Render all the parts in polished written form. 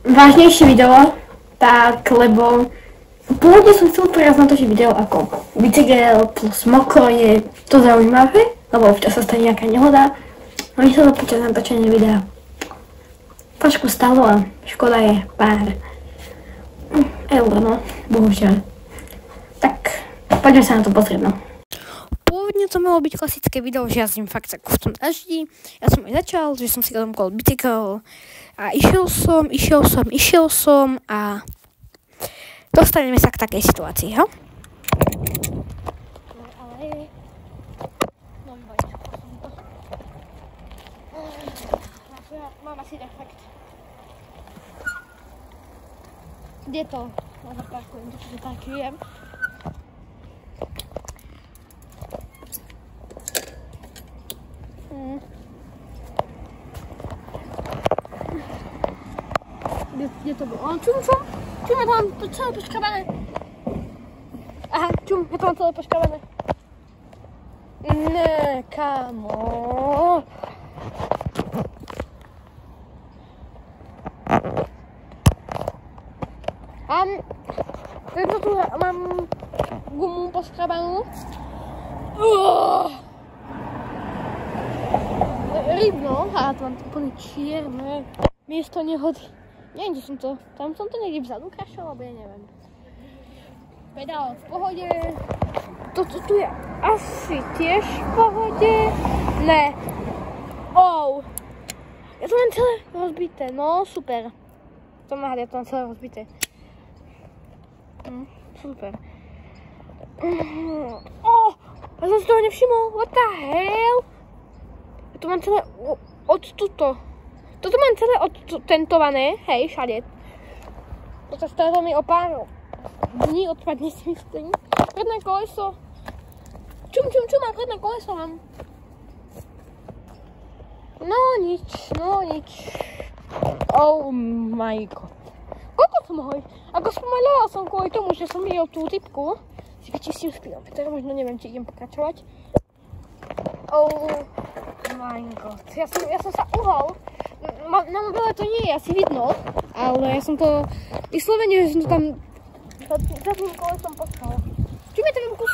vážnejšie video, tak lebo pôvodne som chcel prejsť natočiť video ako bicykel plus mokro, je to zaujímavé, lebo občas sa stane nejaká nehoda. No mi sa to počas natočenia videa trošku stalo a škoda je pár eur, no, bohužiaľ. Tak, poďme sa na to pozrieť, no. Pôvodne to malo byť klasické video, že jazdím fakt v tom daždi. Ja som aj začal, že som si domkol bicykel a išiel som a dostaneme sa k takej situácii, ha? Mám asi defekt. Kde to? Ja zaparkujem, to zaparkujem. Kde to bylo? Čum, je to mám celé poškrabané. Aha, je to mám celé poškrabané. Ne, kámo. Tento tu mám gumu poškrabanú. Rybno, a to mám úplne čierne. Miesto nehody. Neviem, kde som to. Tam som to niekde vzadu krašol, alebo ja neviem. Pedál v pohode. Toto tu je asi tiež v pohode. Ne. Ja to mám celé rozbité. No, super. To má, ja to mám celé rozbité. Super. Ja som si toho nevšimol. What the hell? Ja to mám celé od tuto. Toto mám celé odtentované, hej, všade. Toto stále mi o pár dní odpadne, si myslím. Predné koleso. Čum, mám predné koleso mám. No nič. Oh my god. Koľko som hoj? Ako spomalila som kvôli tomu, že som videl tú typku. Si vyčistím speedometer, možno neviem, či idem pokračovať. Oh my god. Ja som sa uhol. Na mobile to nie je asi vidno, ale ja som to vyslovene, že som to tam za tým kolesom poslal. Čum je tam kus?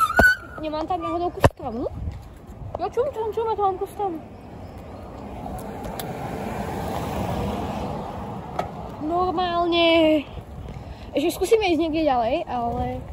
Nemám tam náhodou kus stramu? Jo, čum, ja to mám kus stramu. Normálne. Ešte skúsime ísť niekde ďalej, ale